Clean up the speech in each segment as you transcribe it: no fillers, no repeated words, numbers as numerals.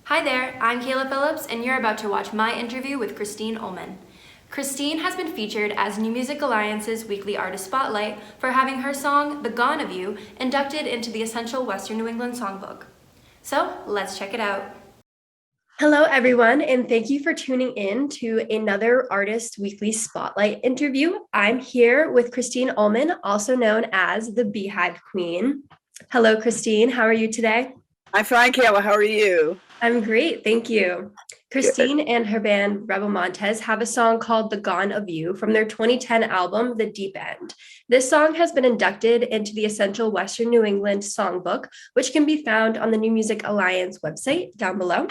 Hi there, I'm Kayla Phillips, and you're about to watch my interview with Christine Ohlman. Christine has been featured as New Music Alliance's weekly artist spotlight for having her song, The Gone of You, inducted into the Essential Western New England Songbook. So let's check it out. Hello, everyone, and thank you for tuning in to another Artist Weekly Spotlight interview. I'm here with Christine Ohlman, also known as the Beehive Queen. Hello, Christine. How are you today? I'm fine, Kayla. How are you? I'm great, thank you. Christine and her band Rebel Montez have a song called The Gone of You from their 2010 album, The Deep End. This song has been inducted into the Essential Western New England Songbook, which can be found on the New Music Alliance website down below.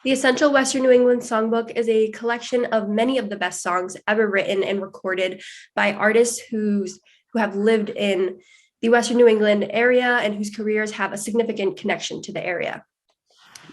The Essential Western New England Songbook is a collection of many of the best songs ever written and recorded by artists who have lived in the Western New England area and whose careers have a significant connection to the area.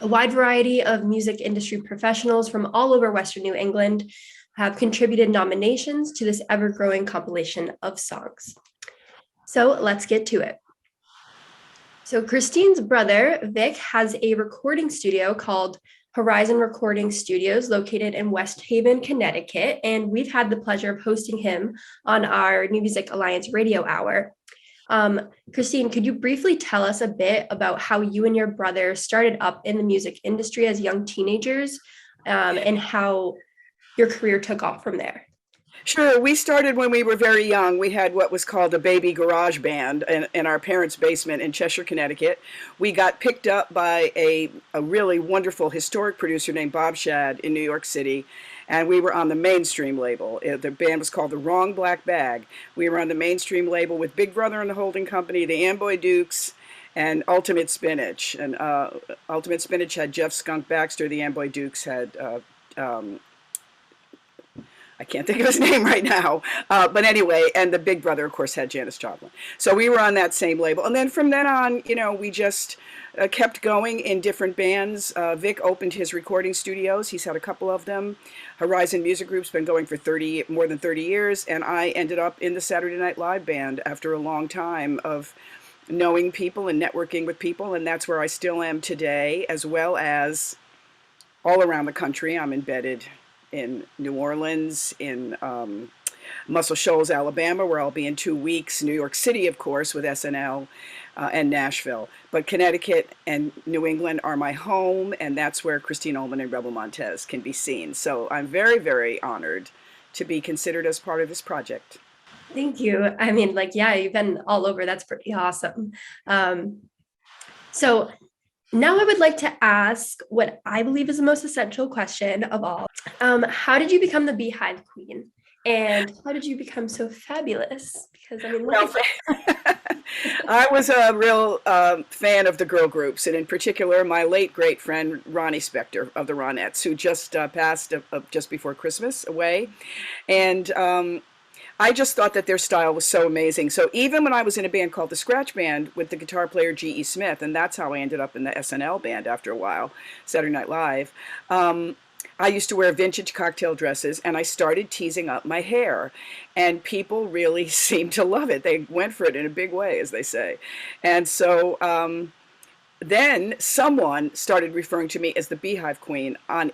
A wide variety of music industry professionals from all over Western New England have contributed nominations to this ever-growing compilation of songs. So let's get to it. So Christine's brother, Vic, has a recording studio called Horizon Recording Studios located in West Haven, Connecticut, and we've had the pleasure of hosting him on our New Music Alliance radio hour. Christine, could you briefly tell us a bit about how you and your brother started up in the music industry as young teenagers, and how your career took off from there? Sure. We started when we were very young. We had what was called a baby garage band in our parents' basement in Cheshire, Connecticut. We got picked up by a really wonderful historic producer named Bob Shad in New York City, and we were on the mainstream label. The band was called The Wrong Black Bag. We were on the mainstream label with Big Brother and the Holding Company, the Amboy Dukes, and Ultimate Spinach. And Ultimate Spinach had Jeff Skunk Baxter. The Amboy Dukes had I can't think of his name right now, but anyway, and the Big Brother, of course, had Janis Joplin. So we were on that same label, and then from then on, we just kept going in different bands. Vic opened his recording studios. He's had a couple of them. Horizon Music Group's been going for more than 30 years, and I ended up in the Saturday Night Live band after a long time of knowing people and networking with people, and that's where I still am today, as well as all around the country. I'm embedded in New Orleans, in Muscle Shoals, Alabama, where I'll be in 2 weeks, New York City, of course, with SNL, and Nashville. But Connecticut and New England are my home, and that's where Christine Ohlman and Rebel Montez can be seen. So I'm very, very honored to be considered as part of this project. Thank you. I mean, you've been all over. That's pretty awesome. So now I would like to ask what I believe is the most essential question of all. How did you become the Beehive Queen? And how did you become so fabulous? Because I was a real fan of the girl groups, and in particular, my late great friend Ronnie Spector of the Ronettes, who just passed just before Christmas away. And I just thought that their style was so amazing. So even when I was in a band called the Scratch Band with the guitar player G.E. Smith, and that's how I ended up in the SNL band after a while, Saturday Night Live, I used to wear vintage cocktail dresses, and I started teasing up my hair. And people really seemed to love it. They went for it in a big way, as they say. And so then someone started referring to me as the Beehive Queen on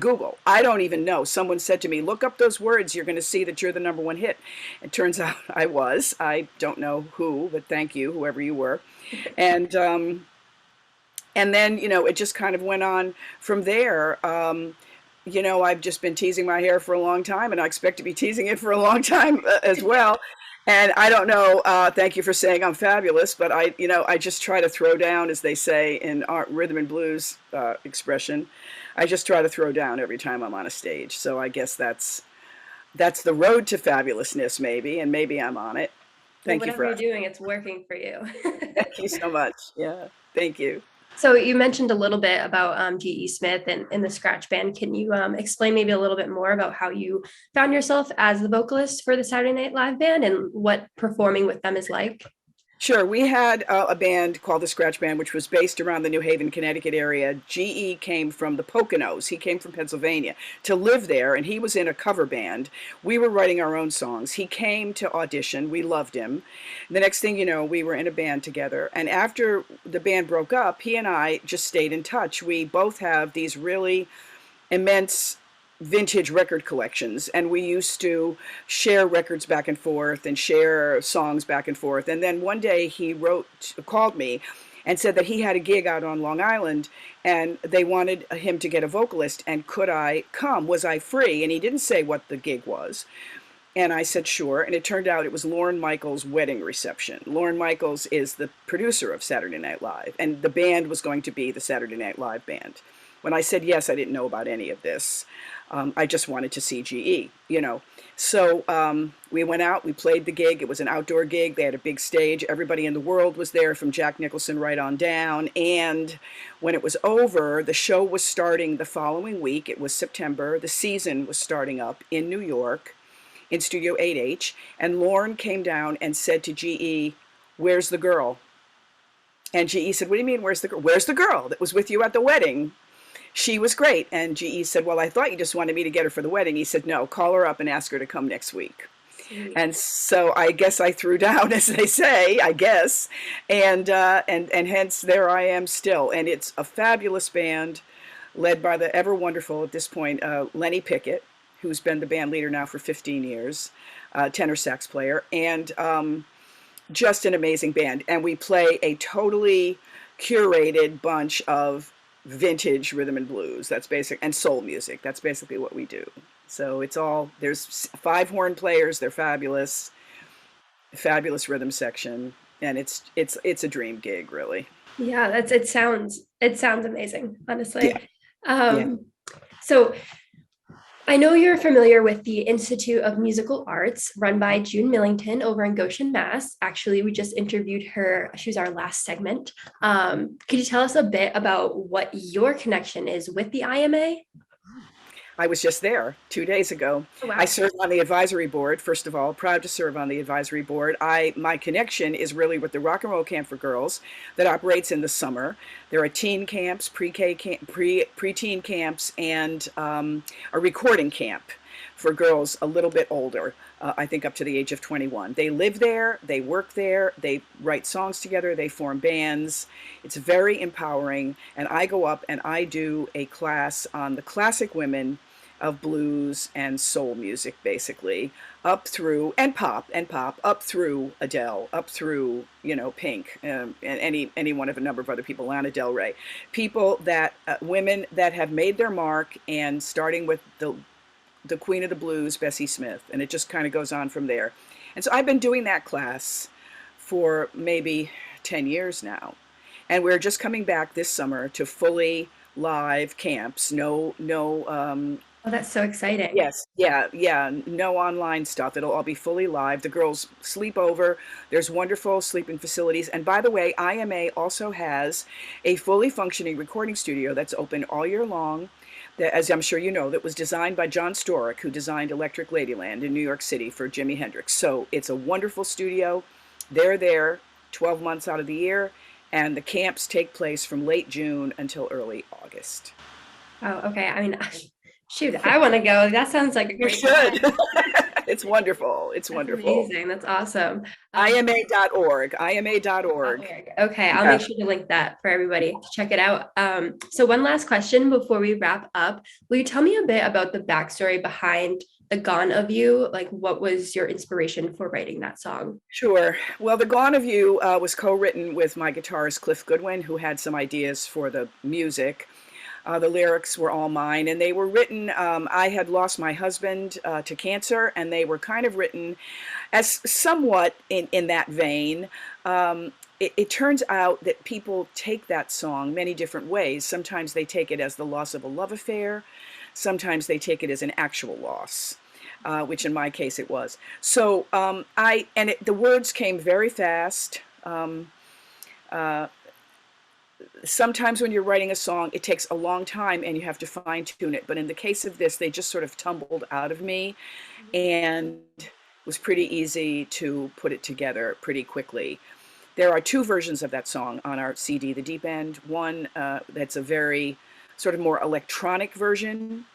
Google. I don't even know. Someone said to me, look up those words. You're going to see that you're the #1 hit. It turns out I was. I don't know who, but thank you, whoever you were. And then, it just kind of went on from there. I've just been teasing my hair for a long time, and I expect to be teasing it for a long time as well. And I don't know, thank you for saying I'm fabulous, but I just try to throw down, as they say in our rhythm and blues expression. I just try to throw down every time I'm on a stage. So I guess that's the road to fabulousness, maybe, and maybe I'm on it. Thank you for whatever you're doing, it's working for you. Thank you so much. Yeah, thank you. So you mentioned a little bit about G.E. Smith and the Scratch Band. Can you explain maybe a little bit more about how you found yourself as the vocalist for the Saturday Night Live band and what performing with them is like? Sure. We had a band called the Scratch Band, which was based around the New Haven, Connecticut area. GE came from the Poconos. He came from Pennsylvania to live there, and he was in a cover band. We were writing our own songs. He came to audition. We loved him. The next thing you know, we were in a band together. And after the band broke up, he and I just stayed in touch. We both have these really immense vintage record collections, and we used to share records back and forth and share songs back and forth. And then one day he called me and said that he had a gig out on Long Island and they wanted him to get a vocalist, and could I come? Was I free? And he didn't say what the gig was. And I said, sure. And it turned out it was Lorne Michaels' wedding reception. Lorne Michaels is the producer of Saturday Night Live, and the band was going to be the Saturday Night Live band. When I said yes, I didn't know about any of this. I just wanted to see GE, you know. So we went out, we played the gig. It was an outdoor gig. They had a big stage. Everybody in the world was there, from Jack Nicholson right on down. And when it was over, the show was starting the following week. It was September. The season was starting up in New York in Studio 8H. And Lorne came down and said to GE, "Where's the girl?" And GE said, "What do you mean, where's the girl?" "Where's the girl that was with you at the wedding? She was great." And GE said, "Well, I thought you just wanted me to get her for the wedding." He said, "No, call her up and ask her to come next week." Sweet. And so I guess I threw down, as they say, I guess. And hence there I am still. And it's a fabulous band led by the ever wonderful, at this point, Lenny Pickett, who's been the band leader now for 15 years, tenor sax player, and just an amazing band. And we play a totally curated bunch of vintage rhythm and blues. That's basic, and soul music. That's basically what we do. So it's all, there's 5 horn players. They're fabulous, fabulous rhythm section, and it's a dream gig, really. Yeah, it sounds amazing, honestly. Yeah. Yeah. So I know you're familiar with the Institute of Musical Arts run by June Millington over in Goshen, Mass. Actually, we just interviewed her. She was our last segment. Could you tell us a bit about what your connection is with the IMA? I was just there 2 days ago. Oh, wow. I serve on the advisory board, first of all, proud to serve on the advisory board. My connection is really with the Rock and Roll Camp for Girls that operates in the summer. There are teen camps, pre-K camp, pre-teen camps, and a recording camp for girls a little bit older, I think up to the age of 21. They live there, they work there, they write songs together, they form bands. It's very empowering, and I go up and I do a class on the classic women of blues and soul music, basically, up through, and pop, up through Adele, up through, you know, Pink, and any one of a number of other people, Lana Del Rey. People that, women that have made their mark, and starting with the Queen of the Blues, Bessie Smith, and it just kind of goes on from there. And so I've been doing that class for maybe 10 years now. And we're just coming back this summer to fully live camps. Oh, that's so exciting. Yes, yeah, no online stuff. It'll all be fully live. The girls sleep over. There's wonderful sleeping facilities. And by the way, IMA also has a fully functioning recording studio that's open all year long, that, as I'm sure you know, that was designed by John Storick, who designed Electric Ladyland in New York City for Jimi Hendrix. So it's a wonderful studio. They're there 12 months out of the year, and the camps take place from late June until early August. Oh, okay. I mean, shoot, I want to go. That sounds like a You great should. time. It's wonderful. It's That's wonderful. amazing. That's awesome. IMA.org. IMA.org. Okay, I'll Yeah. make sure to link that for everybody to check it out. So one last question before we wrap up. Will you tell me a bit about the backstory behind The Gone of You? Like, what was your inspiration for writing that song? Sure. Well, The Gone of You was co-written with my guitarist Cliff Goodwin, who had some ideas for the music. The lyrics were all mine, and they were written, I had lost my husband to cancer, and they were kind of written as somewhat in that vein. It turns out that people take that song many different ways. Sometimes they take it as the loss of a love affair. Sometimes they take it as an actual loss, which in my case it was. So the words came very fast. Sometimes when you're writing a song, it takes a long time and you have to fine tune it. But in the case of this, they just sort of tumbled out of me, and it was pretty easy to put it together pretty quickly. There are two versions of that song on our CD, The Deep End. One that's a very sort of more electronic version,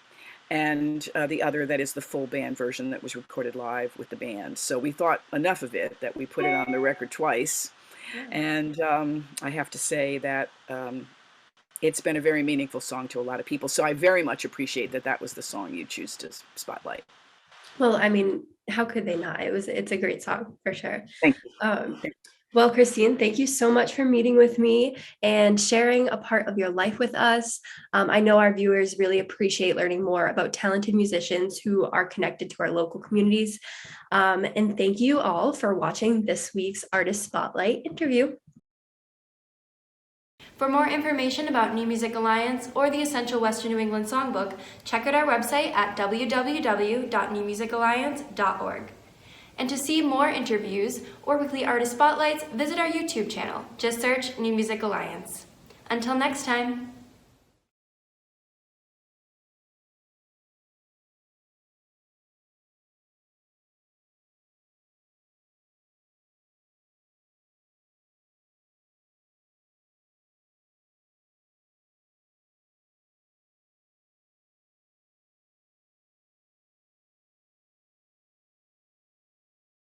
and the other that is the full band version that was recorded live with the band. So we thought enough of it that we put it on the record twice. And I have to say that it's been a very meaningful song to a lot of people. So I very much appreciate that that was the song you choose to spotlight. Well, I mean, how could they not? It's a great song for sure. Thank you. Well, Christine, thank you so much for meeting with me and sharing a part of your life with us. I know our viewers really appreciate learning more about talented musicians who are connected to our local communities. And thank you all for watching this week's Artist Spotlight interview. For more information about New Music Alliance or the Essential Western New England Songbook, check out our website at www.newmusicalliance.org. And to see more interviews or weekly artist spotlights, visit our YouTube channel. Just search New Music Alliance. Until next time.